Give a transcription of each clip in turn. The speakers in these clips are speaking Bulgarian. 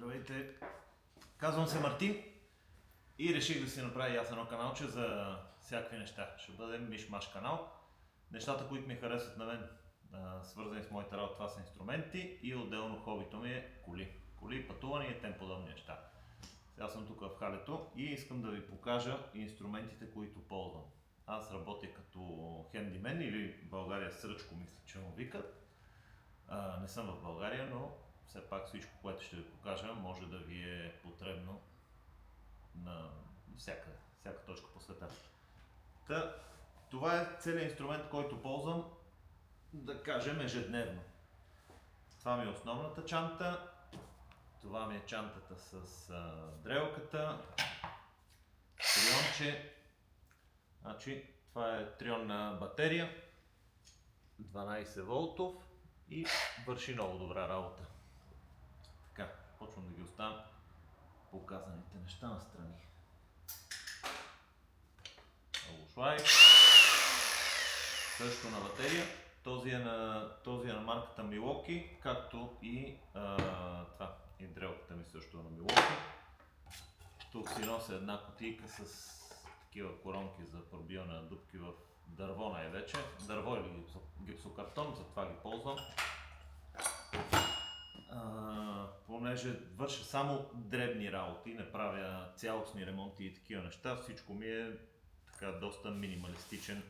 Здравейте, казвам се Мартин и реших да си направя и аз едно каналче за всякакви неща. Ще бъде миш-маш канал. Нещата, които ми харесват на мен, свързани с моята работа, това са инструменти и отделно хобито ми е коли. Коли, пътувания и тем подобни неща. Сега съм тук в халето и искам да ви покажа инструментите, които ползвам. Аз работя като хендимен или в България сръчко, мисля, че му викат. Не съм в България, но все пак всичко, което ще ви покажа, може да ви е потребно на всяка точка по света. Това е целият инструмент, който ползвам, да кажем, ежедневно. Това ми е основната чанта, това ми е чантата с дрелката, трионче. Значи, това е трионна батерия, 12 волтов и върши много добра работа. Така, почвам да ги оставям показаните неща настрани. Шлайк, също на батерия. Този е на марката Milwaukee, както и и дрелката ми също е на Milwaukee. Тук си нося една кутийка с такива коронки за пробиване на дупки в дърво най-вече. Дърво или гипсокартон, затова ги ползвам. Понеже върша само дребни работи, не правя цялостни ремонти и такива неща, всичко ми е така доста минималистичен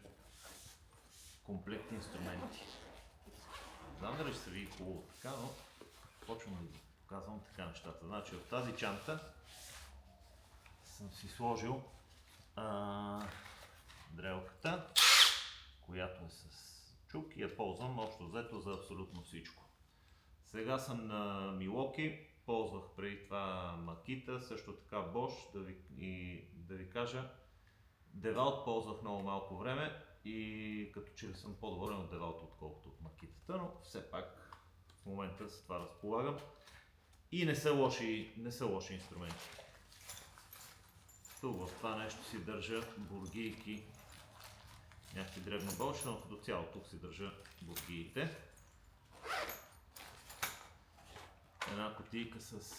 комплект инструменти. Не знам дали ще се види хубаво така, но почвам да ви показвам така нещата. Значи в тази чанта съм си сложил дрелката, която е с чук и я ползвам общо взето за абсолютно всичко. Сега съм на Milwaukee, ползвах преди това Makita, също така Bosch, да ви кажа. Девалт ползвах много малко време и като че ли съм по-доволен от Девалт, отколкото от Makita, но все пак в момента с това разполагам. И не са лоши инструменти. Тук в това нещо си държа бургийки, някакви дребни болчета, но като цяло тук си държа бургиите. Една кутийка с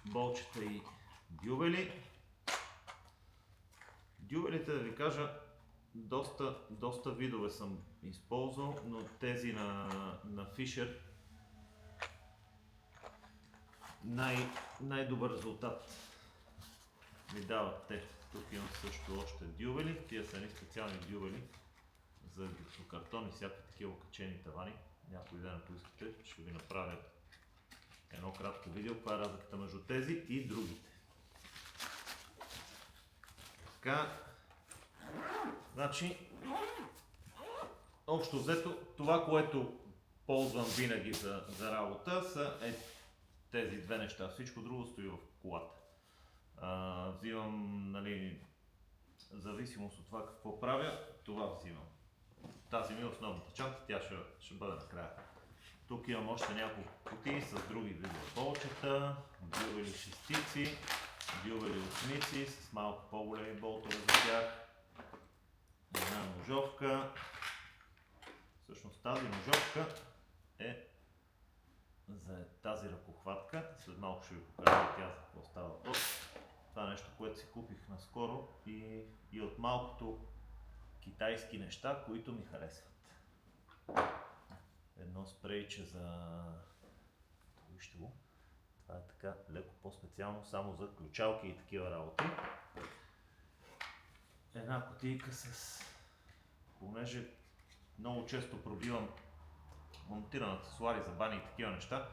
болчета и дюбели. Дюбелите, да ви кажа, доста видове съм използвал, но тези на Fisher най-добър резултат ми дават те. Тук имам също още дюбели. Тия са едни специални дюбели за гипсокартон и всякакви такива качени тавани. Някой ден, ако искате, ще ви направя едно кратко видео, каква е разликата между тези и другите. Така, значи, общо взето, това, което ползвам винаги за работа, са тези две неща. Всичко друго стои в колата. Взимам, нали, зависимост от това какво правя, това взимам. Тази ми е основната чанта, тя ще бъде накрая. Тук имам още няколко кутии с други видове болчета, дюбели шестици, дюбели осмици с малко по-големи болтове за тях, една ножовка. Всъщност тази ножовка е за тази ръкохватка. След малко ще ви покажа тя за какво става въпрос. Това е нещо, което си купих наскоро и от малкото китайски неща, които ми харесват. Едно спрейче за... Вижте го. Това е така леко по-специално, само за ключалки и такива работи. Една кутийка с... Понеже много често пробивам монтиран аксесуари за бани и такива неща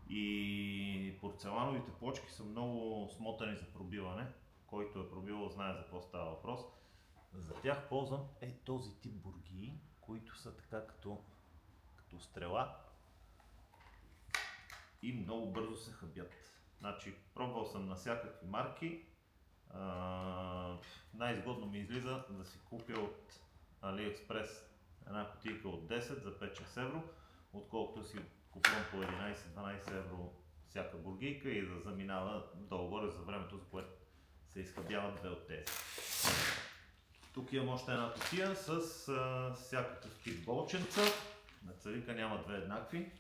и порцелановите плочки са много смотани за пробиване. Който е пробивал, знае за какво става въпрос. За тях ползвам този тип бургии, които са така като стрела и много бързо се хабят. Значи, пробвал съм на всякакви марки. Най-изгодно ми излиза да си купя от AliExpress една кутийка от 10 за 5-6 евро, отколкото си купувам по 11-12 евро всяка бургийка и да заминава долу-горе за времето, за което се изхабяват две от тези. Тук имам още една кутия с всякакъв тип болченца. На царика няма две еднакви.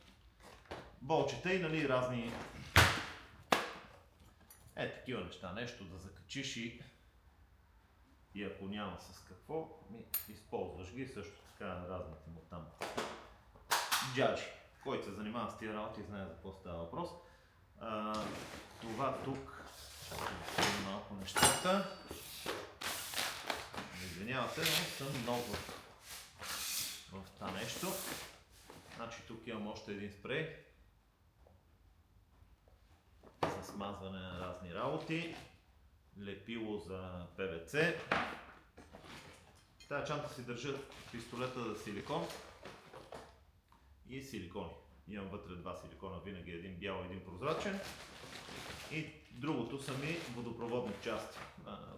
болчета и нали разни такива неща. Нещо да закачиш и ако няма с какво, използваш ги също така разните му там джаджи. Който се занимава с тия работи, знае за какво става въпрос. Това тук, чакай да сложим малко нещата. Извинявате, но съм много в това нещо. Значи тук имам още един спрей за смазване на разни работи. Лепило за ПВЦ. Тая чанта си държа пистолета за силикон и силикони. Имам вътре два силикона, винаги един бял и един прозрачен. И другото са ми водопроводни части.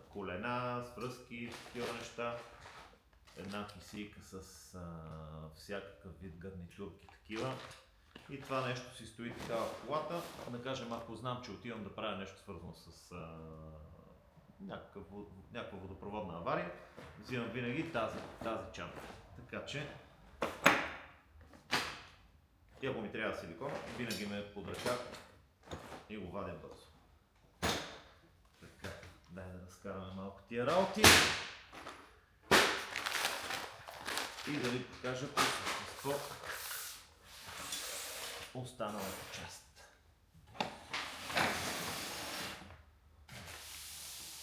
Колена, свръзки, такива неща. Една кисийка с всякакъв вид гарнитурки, такива. И това нещо си стои така в колата. Да кажем, ако знам, че отивам да правя нещо свързано с някаква водопроводна авария, взимам винаги тази чанта. Така че, и ако ми трябва силикон, винаги ме под ръка и го вадя бързо. Така, дай да разкараме малко тия работи. И да ви покажа по същество останалата част.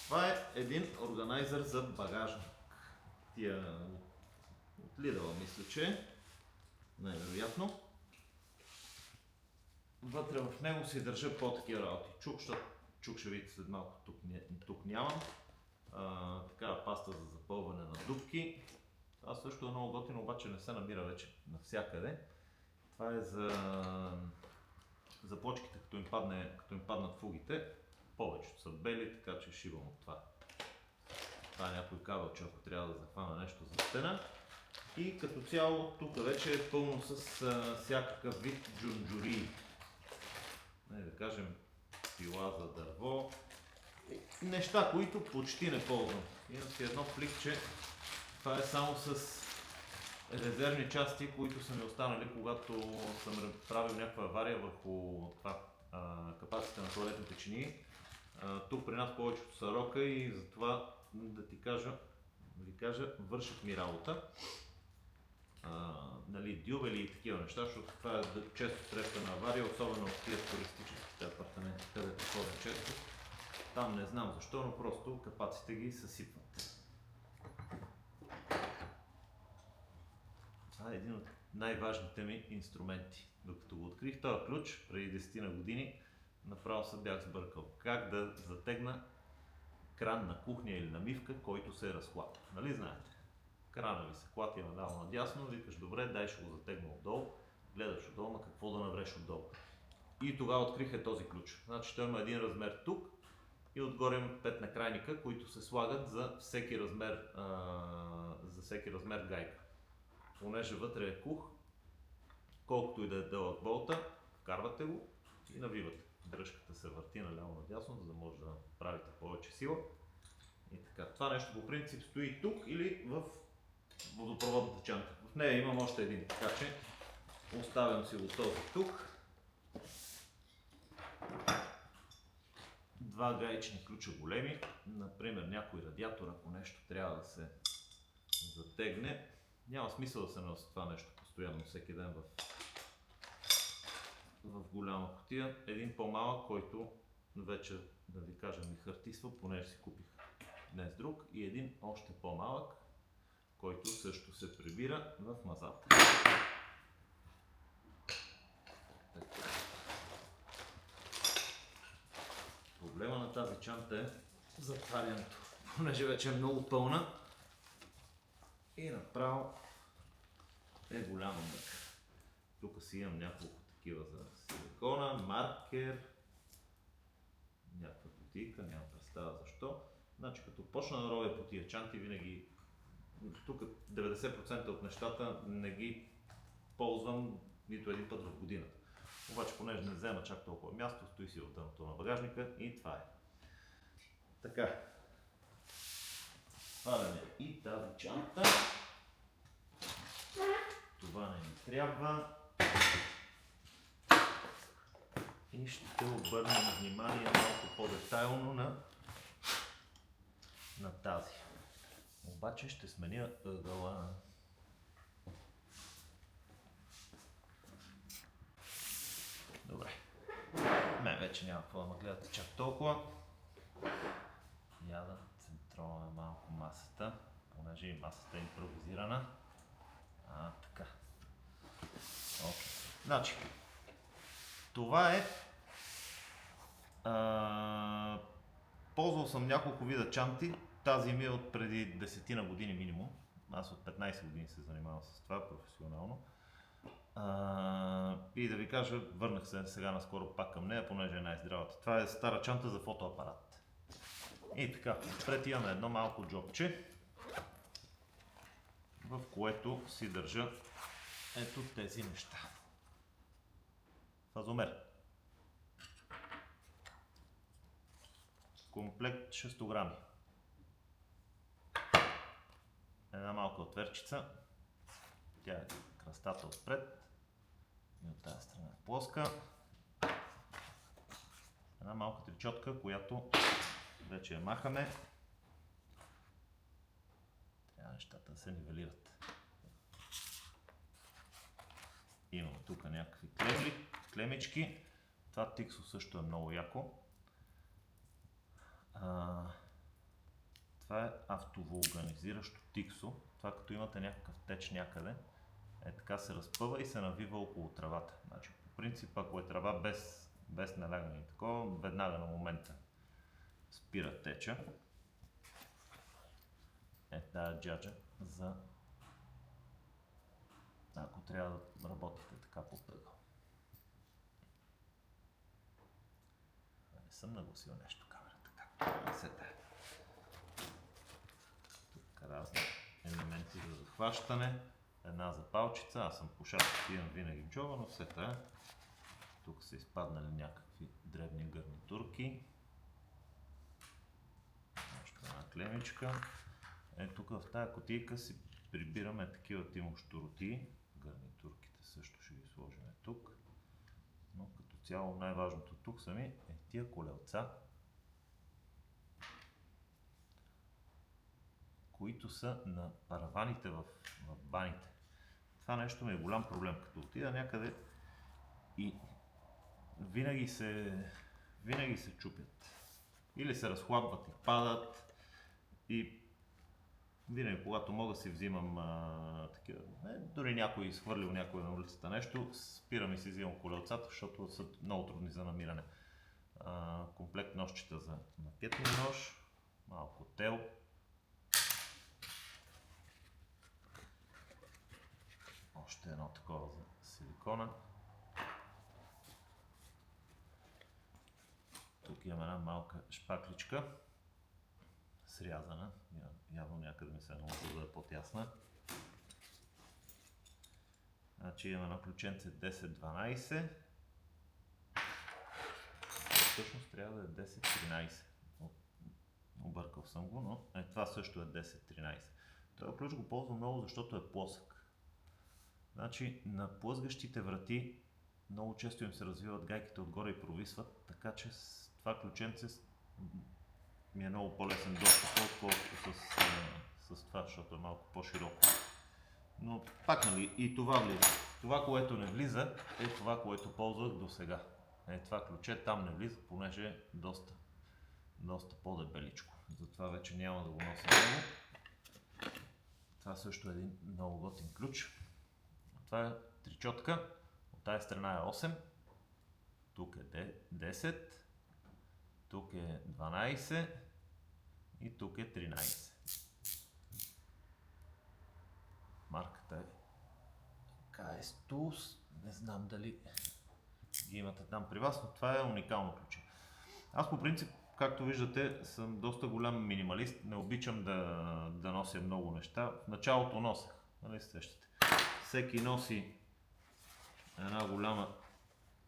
Това е един органайзър за багажник. Тия от Lidl, мисля, че най-вероятно. Вътре в него се държа по-такива работи. Чук ще видите след малко, тук нямам. Такава паста за запълване на дупки. Това също е много готино, обаче не се намира вече навсякъде. Това е за плочките, като им паднат фугите. Повечето са бели, така че шивам от това. Това е някой кабелче, ако трябва да захвана нещо за стена. И като цяло тук вече е пълно с всякакъв вид джунджури. Да кажем пила за дърво. Неща, които почти не ползвам. Имам си едно пликче. Това е само с резервни части, които са ми останали, когато съм правил някаква авария върху капаците на тоалетните чинии. Тук при нас повечето са рока и затова да ви кажа, вършат ми работа. Дюбели и такива неща, защото това е често срещана авария, особено в тия туристическите апартаменти, където ходя често. Там не знам защо, но просто капаците ги съсипват. Това е един от най-важните ми инструменти. Докато го открих този ключ преди 10 на години, направо се бях сбъркал. Как да затегна кран на кухня или намивка, който се е разклат. Нали знаете? Крана ви се клати надално надясно, викаш добре, дай ще го затегна отдолу, гледаш отдолу, на какво да навреш отдолу. И тогава открих този ключ. Значи той има един размер тук и отгоре има 5 накрайника, които се слагат за всеки размер гайка. Понеже вътре е кух, колкото и да е дълъг болта, вкарвате го и навивате. Дръжката се върти наляво надясно, за да може да правите повече сила. И така. Това нещо по принцип стои тук или в водопроводната чанта. В нея имам още един, така че оставям си го този тук. Два гаечни ключа големи, например някой радиатор, ако нещо трябва да се затегне. Няма смисъл да се носи това нещо постоянно всеки ден в голяма кутия. Един по-малък, който вече, да ви кажа, ми хартисва, понеже си купих днес друг. И един още по-малък, който също се прибира в мазата. Проблема на тази чанта е затварянето, понеже вече е много пълна и направо е голяма мъка. Тук си имам няколко такива за силикона, маркер, някаква кутийка, нямам представа защо. Значи като почна да ровя по тия чанти, винаги тук 90% от нещата не ги ползвам нито един път в годината. Обаче, понеже не взема чак толкова място, стои си в дъното на багажника и това е. Така. Сваляме и тази чанта. Това не ми трябва. и ще обърнем внимание малко по-детайлно на тази. Обаче ще сменя ъгъла. Добре. Мен вече няма какво да ме гледате чак толкова. Я да центроваме малко масата, понеже и масата е импровизирана. Така. Окей. Значи, това е... ползвал съм няколко вида чанти. Тази ми е от преди 10 години минимум. Аз от 15 години се занимавам с това професионално. И да ви кажа, върнах се сега наскоро пак към нея, понеже е най-здравата. Това е стара чанта за фотоапарат. И така, пред имаме едно малко джобче, в което си държа ето тези неща. Фазомер. Комплект 600 грами. Една малка отверчица. Тя е кръстата отпред. И от тази страна е плоска. Една малка тричотка, която вече я махаме. Трябва нещата да се нивелират. Имаме тук някакви клемички. Това тиксо също е много яко. Това е автовулганизиращо тиксо. Това като имате някакъв теч някъде, така се разпъва и се навива около тревата. Значи, по принцип, ако е трева без налягане и такова, веднага на момента спира теча. Тая джаджа за ако трябва да работите така по ъгъл. Не съм нагласил нещо камерата, както се тая. Тук разни елементи за захващане. Една запалчица, аз съм пушач, имам винаги в джоба, но все тая. Тук са изпаднали някакви дребни гарнитурки. Още една клемичка. Тук в тази кутийка си прибираме такива тимощуроти. Гарнитурките също ще ги сложим тук. Но като цяло най-важното тук са ми тия колелца, които са на параваните в баните. Това нещо ми е голям проблем, като отида някъде и винаги се чупят. Или се разхлабват и падат. И винаги, когато мога, си взимам такива. Дори някой изхвърлил някой на улицата нещо, спирам и си взимам колелцата, защото са много трудни за намиране. Комплект ножчета за напетни нож, малко тел. Още едно такова за силикона. Тук имам една малка шпакличка, срязана, явно някъде ми се е наложило да е по-тясна. Значи имам едно ключенце 10-12. Всъщност трябва да е 10-13. Объркал съм го, но това също е 10-13. Този ключ го ползвам много, защото е плосък. Значи на плъзгащите врати много често им се развиват гайките отгоре и провисват, така че с това ключенце ми е много по-лесен достъп, отколкото с това, защото е малко по-широко. Но пак нали, и това влиза. Това, което не влиза, е това, което ползвах до сега. Това ключе там не влиза, понеже е доста по-дебеличко. Затова вече няма да го нося много. Това също е един много готин ключ. Това е тричотка. От тази страна е 8. Тук е 10. Тук е 12. И тук е 13. Марката е KS-Tools. Не знам дали ги имате там при вас, но това е уникално ключе. Аз по принцип, както виждате, съм доста голям минималист. Не обичам да нося много неща. В началото носех, нали сещате. Всеки носи една голяма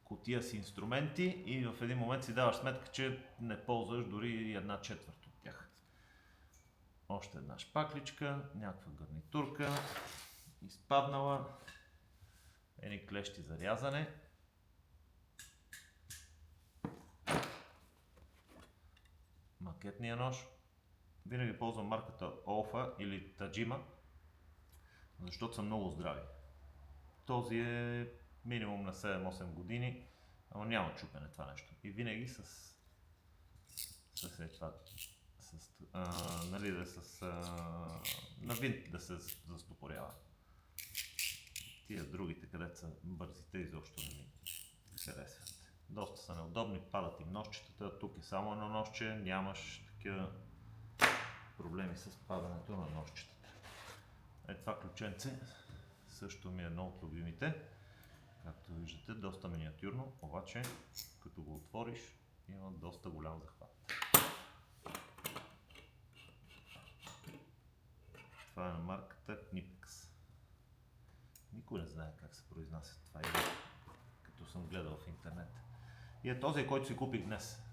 кутия с инструменти и в един момент си даваш сметка, че не ползваш дори една четвърт от тях. Още една шпакличка, някаква гарнитурка, изпаднала, едни клещи за рязане. банкетния нож. Винаги ползвам марката Olfa или Tajima, защото са много здрави. Този е минимум на 7-8 години, ама няма чупене това нещо. И винаги на винт да се застопорява. Тия другите, където са бързите, изобщо не ми харесват. Доста са неудобни, падат им ножчетата, тук е само едно ножче, нямаш такива проблеми с падането на ножчетата. Това ключенце също ми е едно от любимите. Както виждате, доста миниатюрно, обаче като го отвориш, има доста голям захват. Това е на марката Knipex. Никой не знае как се произнася това име, като съм гледал в интернет. И е този, който си купих днес.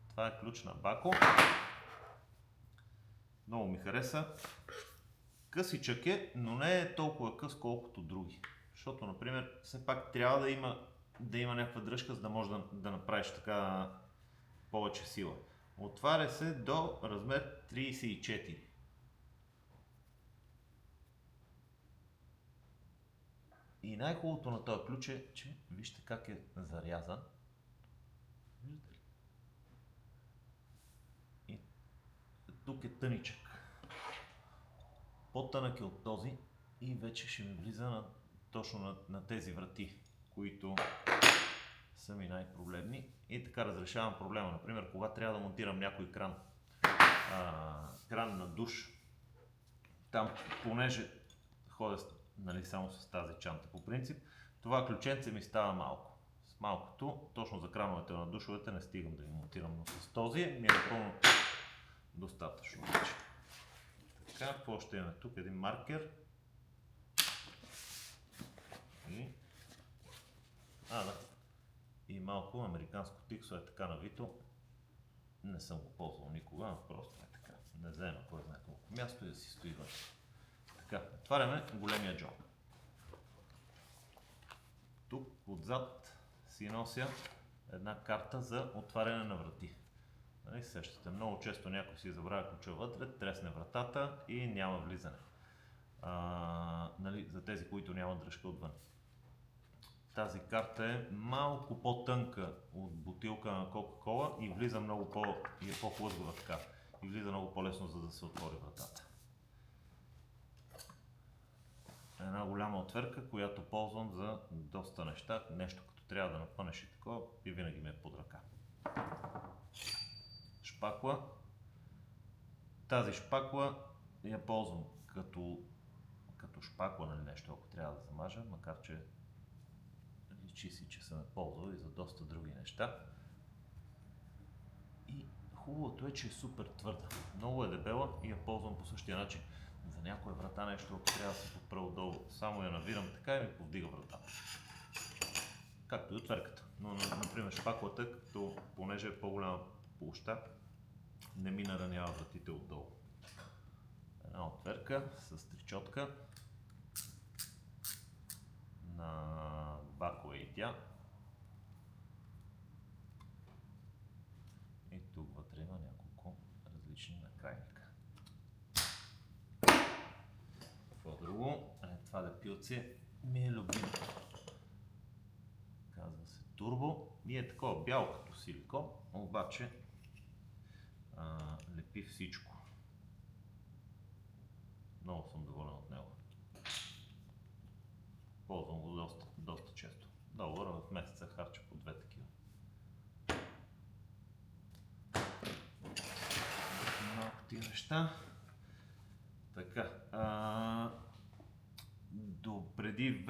Това е ключ на Бако. Много ми хареса. Късичък е, но не е толкова къс, колкото други. Защото, например, все пак трябва да има някаква дръжка, за да можеш да направиш така повече сила. Отваря се до размер 34. И най-хубавото на този ключ е, че вижте как е зарязан. Виждате ли? И тук е тъничък. По-тънък е от този и вече ще ми влиза точно на тези врати, които са ми най-проблемни. И така разрешавам проблема. Например, кога трябва да монтирам някой кран. Кран на душ. Там, понеже ходя само с тази чанта по принцип, това ключенце ми става малко. С малкото, точно за крановете на душовете не стигам да ги монтирам, но с този ми е напълно достатъчно. Така, какво ще имаме тук? Един маркер. И малко американско тиксо е така навито. Не съм го ползвал никога, но просто е така. Не взема кой знае колко място и да си стои вътре. Така, отваряме големия джоб. Тук отзад си нося една карта за отваряне на врати. Нали, сещате, много често някой си забравя ключа вътре, тресне вратата и няма влизане. Нали, за тези, които нямат дръжка отвън. Тази карта е малко по-тънка от бутилка на Кока-Кола и влиза много и е по-хлъзгава така. И влиза много по-лесно, за да се отвори вратата. Една голяма отверка, която ползвам за доста неща. Нещо като трябва да напънеш и такова и винаги ми е под ръка. Шпакла. Тази шпакла я ползвам като шпакла, нали, нещо, ако трябва да замажа, макар че личи си, че съм я ползвал и за доста други неща. И хубавото е, че е супер твърда. Много е дебела и я ползвам по същия начин. За някоя врата нещо, ако трябва да се подпра отдолу, само я навирам така и ми повдига вратата. Както и отверката. Но, например, шпаклата, понеже е по-голяма площа, не ми наранява вратите отдолу. Една отверка с тричотка. На Бако е и тя. И тук вътре има няколко различни накрайника. Какво друго? Това лепилце ми е любимо. Казва се Турбо и е такова бяло като силикон, обаче лепи всичко. Много съм доволен от него. Ползвам го доста често. $1 в месеца харча по 2 такива. Малко тия неща. Така. Преди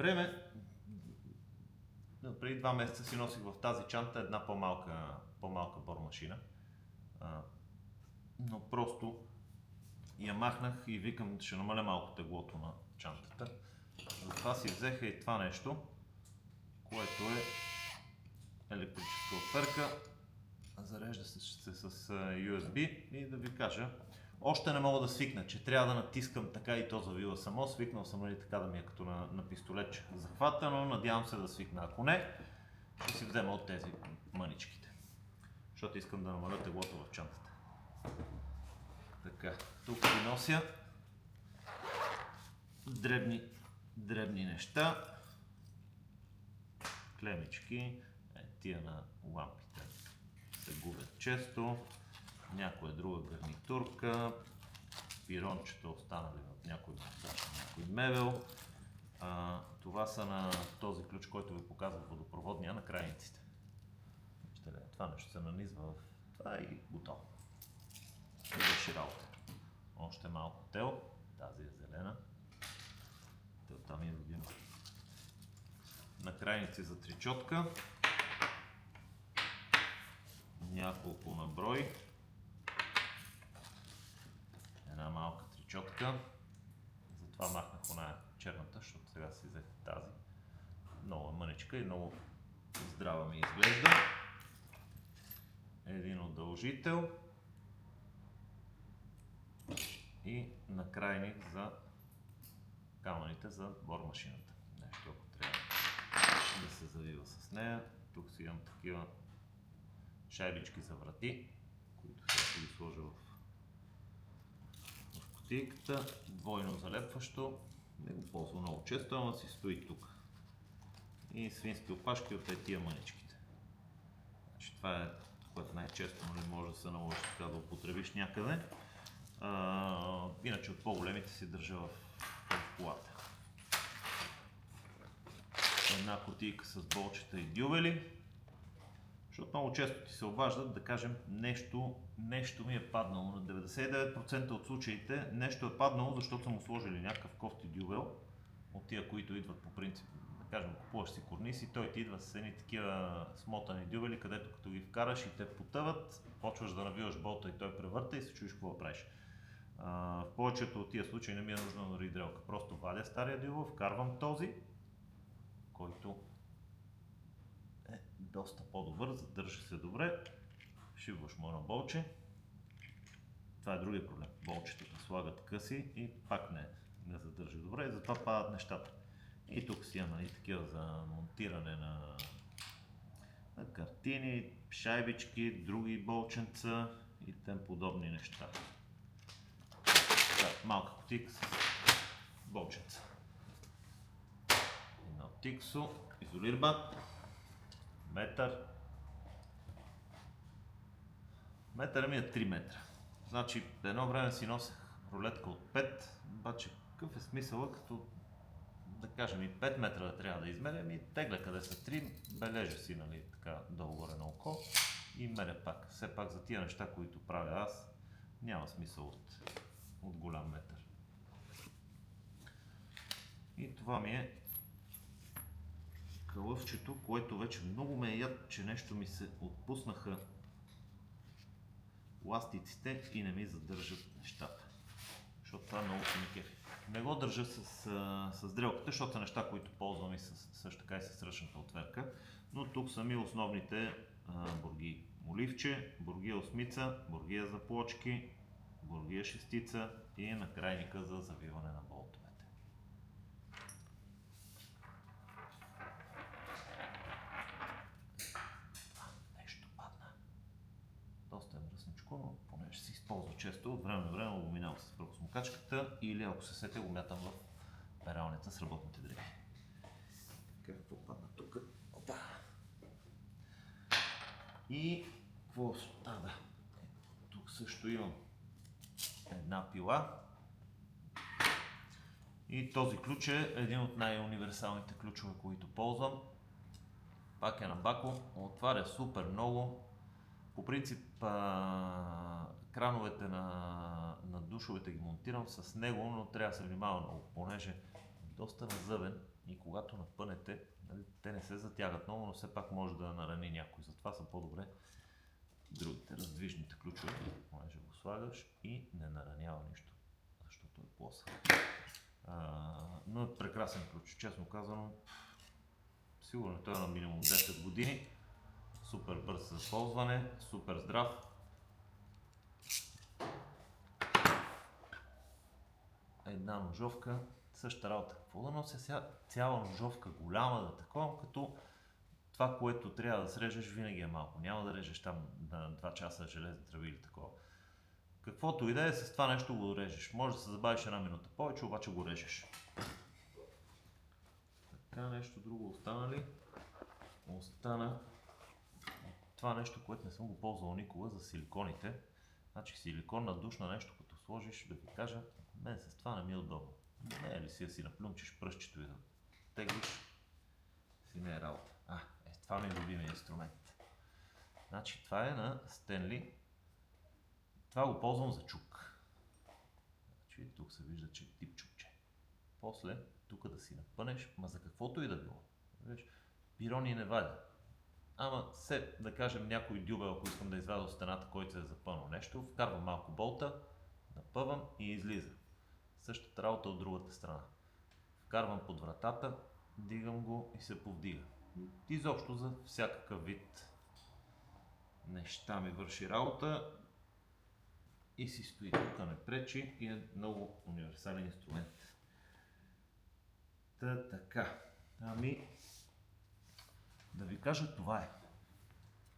2 месеца си носих в тази чанта една по-малка бормашина. Но просто я махнах и викам, ще намаля малко теглото на чантата. Затова си взеха и това нещо, което е електрическа отверка. Зарежда се с USB и да ви кажа, още не мога да свикна, че трябва да натискам така и то завива само. Свикнал съм, нали, така да ми е като на пистолетче захвата, но надявам се да свикна. Ако не, ще си взема от тези мъничките, защото искам да намаля теглото в чантата. Така, тук си нося дребни неща, клемички, тия на лампите се губят често, някоя друга гарнитурка, пирончета останали в някой монтаж, някой мебел. Това са на този ключ, който ви показвах водопроводния на крайниците. Това нещо се нанизва в това и готово. И върши работа. Още малко тел, тази е зелена. Телта ми е любима. На крайници за тричотка. Няколко на брой. Една малка тричотка. Затова махнах оная черната, защото сега си взех тази. Много мъничка и много здрава ми изглежда. Един удължител. И накрайник за камъните за бормашината. Нещо, ако трябва да се завива с нея. Тук си имам такива шайбички за врати, които сега ще ги сложа в кутийката. Двойно залепващо. Не го ползвам много често, ама си стои тук. И свински опашки от тия мъничките. Значи, това е, което най-често може да се наложи така да употребиш някъде. Иначе от по-големите си държа в колата. Една кутийка с болчета и дюбели, защото много често ти се обаждат да кажем нещо ми е паднало. На 99% от случаите нещо е паднало, защото са му сложили някакъв кофти дюбел от тия, които идват по принцип. Да кажем, купуваш си корниз и той ти идва с едни такива смотани дюбели, където като ги вкараш и те потъват, почваш да навиваш болта и той превърта и се чуеш какво правиш. В повечето от тия случаи не ми е нужна ридрелка. Просто вадя стария дюбел, вкарвам този, който е доста по-добър, задържа се добре. Шибваш му едно болче. Това е другия проблем. Болчетата слагат къси и пак не задържа добре и затова падат нещата. И тук си имам такива за монтиране на картини, шайбички, други болченца и тем подобни неща. Малка кутийка с болченца. Едно тиксо, изолирбат, метър. Метъра ми е 3 метра. Значи едно време си носех рулетка от 5, обаче какъв е смисъл, като да кажем и 5 метра да трябва да измерям и тегля къде са 3, бележа си, нали, така долу-горе на око и меря пак. Все пак за тия неща, които правя аз, няма смисъл от голям метър. И това ми е кълъвчето, което вече много ме яд, че нещо ми се отпуснаха ластиците и не ми задържат нещата. Защото това много се ми кефи. Не го държа с дрелката, защото са неща, които ползвам и също така и с ръчната отверка. Но тук са ми основните бургии. Моливче, бургия осмица, бургия за плочки, бургия шестица и накрайника за завиване на болтовете. Нещо падна. Доста е мръсничко, но понеже се използва често, от време на време го минавам с пръкосмокачката или ако се сетя го мятам в пералнята с работните дрехи. Какво падна тук? Опа! И какво става? Тук също имам една пила. И този ключ е един от най-универсалните ключове, които ползвам. Пак е на бако, отваря супер много. По принцип крановете на душовете ги монтирам с него, но трябва да се внимава много, понеже е доста назъбен и когато напънете, нали, те не се затягат много, но все пак може да нарани някой. Затова са по-добре другите раздвижните ключове, понеже го слагаш и не наранява нищо, защото е плосък. Но е прекрасен ключ, честно казано. Сигурно той е на минимум 10 години. Супер бърз за ползване, супер здрав. Една ножовка, същата работа. Какво да нося сега? Цяла ножовка, голяма да такова, като това, което трябва да срежеш, винаги е малко. Няма да режеш там на 2 часа железни тръби или такова. Каквото и да е, с това нещо го режеш. Може да се забавиш една минута повече, обаче го режеш. Така, нещо друго остана ли? Остана това нещо, което не съм го ползвал никога, за силиконите. Значи силиконна душна нещо, като сложиш, да ви кажа, мен с това не ми е удобно. Не е ли си наплюмчиш пръстчето и да теглиш, си не е работа. Това ми е любимия инструмент. Значи това е на Стенли. Това го ползвам за чук. Значи тук се вижда, че е тип чукче. После тук да си напънеш, за каквото и да било. Виж, пирони не вадя. Ама да кажем някой дюбел, ако искам да извадя от стената, който се е запънал нещо, вкарвам малко болта, напъвам и излиза. Същата работа от другата страна. Вкарвам под вратата, дигам го и се повдига. Изобщо за всякакъв вид неща ми върши работа и си стои тук, не пречи и е много универсален инструмент. Така, да ви кажа, това е.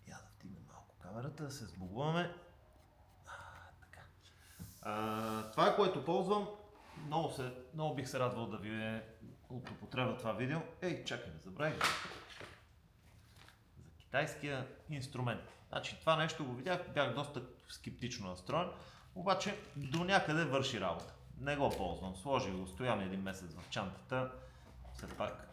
Я да вдигнем малко камерата, да се сбогуваме. Това е, което ползвам. Много бих се радвал да ви е от употреба това видео. Чакай, не забравяй за китайския инструмент. Значи това нещо го видях, бях доста скептично настроен, обаче до някъде върши работа. Не го ползвам, сложих го, стоя ми един месец в чантата, все пак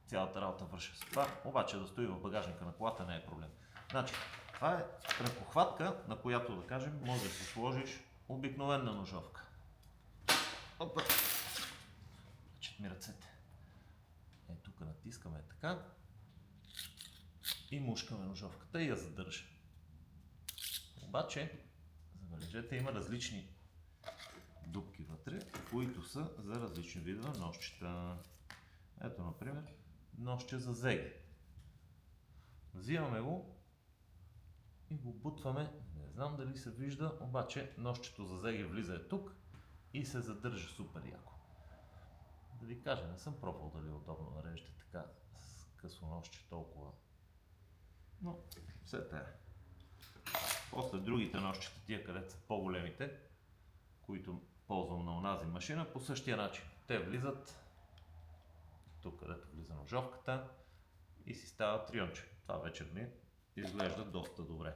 цялата работа върши с това, обаче да стои в багажника на колата не е проблем. Значи, това е ръкохватка, на която, да кажем, може да си сложиш обикновена ножовка. Опа! Чет ми ръцете. Тук натискаме така и мушкаме ножовката и я задържа. Обаче, забележете, има различни дупки вътре, които са за различни видове ножчета. Ето, например, ножче за зеги. Взимаме го и го бутваме. Не знам дали се вижда, обаче ножчето за зеги влиза тук и се задържа супер яко. Да ви кажа, не съм пробвал дали е удобно да режете така с късо ножче толкова. Но все тая. После другите ножчета, тия където са по-големите, които ползвам на онази машина, по същия начин. Те влизат тук, където влиза ножовката и си става трионче. Това вече ми изглежда доста добре.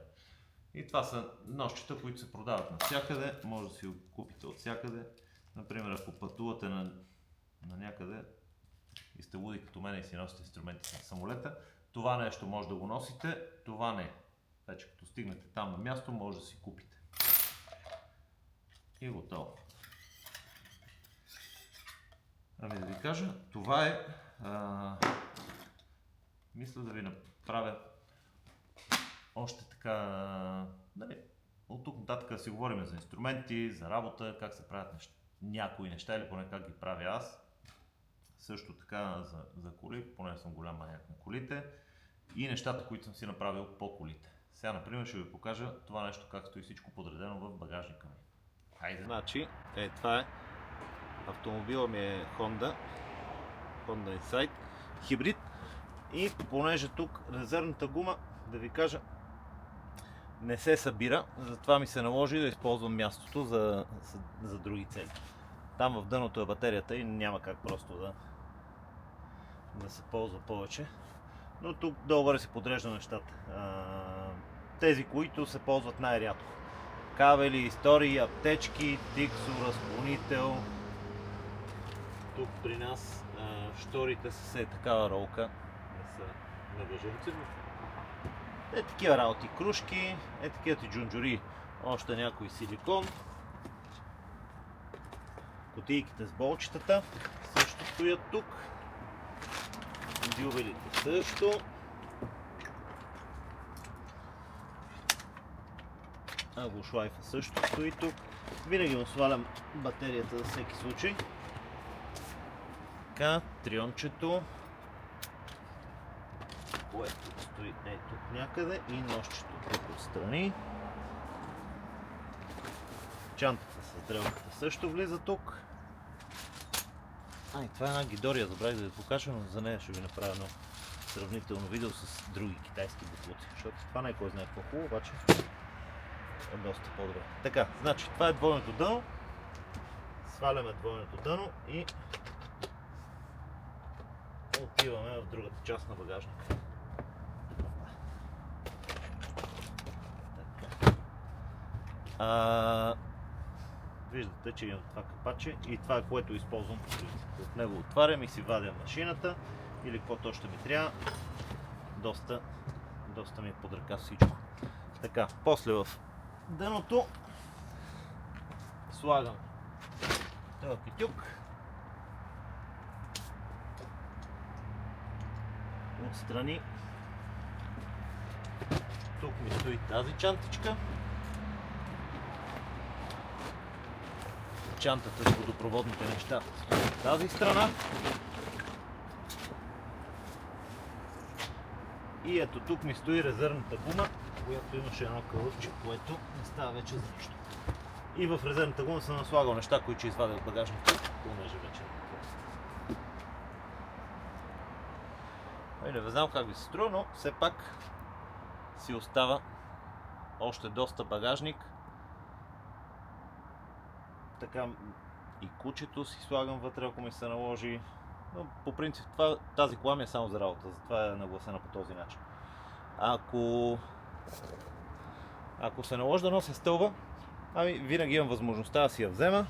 И това са ножчета, които се продават навсякъде. Може да си го купите от всякъде. Например, ако пътувате на някъде и сте луди като мен и си носите инструментите на самолета, това нещо може да го носите, това не. Вече като стигнете там на място, може да си купите. И готово. Да ви кажа, това е... мисля да ви направя още така... от тук нататък да си говорим за инструменти, за работа, как се правят някои неща или поне как ги правя аз. Също така за коли, поне съм голям маняк на колите. И нещата, които съм си направил по колите. Сега, например, ще ви покажа това нещо, как стои всичко подредено в багажника ми. Хайде! Значи, това е. Автомобила ми е Honda Insight хибрид. И понеже тук резервната гума, да ви кажа, не се събира, затова ми се наложи да използвам мястото за други цели. Там в дъното е батерията и няма как просто да се ползва повече. Но тук долу се подрежда нещата. Тези, които се ползват най-рядко. Кабели, истории, аптечки, тиксо, разклонител. Тук при нас шторите са такава ролка. Не са на въженци. Такива работи, кружки, такива джунджури, още някой силикон. Кутийките с болчетата също стоят тук. Дюбелите също. Аглошлайфа също стои тук. Винаги му свалям батерията за всеки случай. Така, триончето, което стои тук някъде, и ножчето тук отстрани. Чантата с дрелката също влиза тук. Това е една гидория, забравих да ви покажа, но за нея ще ви направя едно сравнително видео с други китайски буклуци, защото това не е кой знае какво хубаво, обаче е доста по-добре. Така, значи това е двойното дъно. Сваляме двойното дъно и отиваме в другата част на багажника. Виждате, че имам това капаче и това е, което използвам по принцип. От него отварям и си вадя машината или каквото още ми трябва. Доста ми е под ръка всичко. Така, после в дъното слагам този китюк. Отстрани тук ми стои тази чантичка. Чантата с водопроводните неща от тази страна. И ето тук ми стои резервната гума, която имаше едно кълъвче, което не става вече за нищо. И в резервната гума съм наслагал неща, които ще извадя от багажника, понеже вече не знам как ви се струва, но все пак си остава още доста багажник. Така и кучето си слагам вътре, ако ми се наложи. Но по принцип тази кола ми е само за работа, затова е нагласена по този начин. Ако се наложи да нося стълба, винаги имам възможността да си я взема.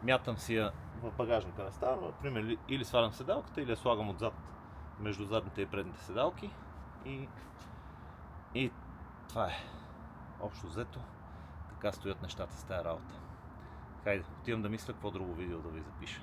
Мятам си я в багажника на става, например, или свалям седалката, или я слагам отзад, между задните и предните седалки. И това е. Общо взето, така стоят нещата с тази работа. Хайде, отивам да мисля какво друго видео да ви запиша.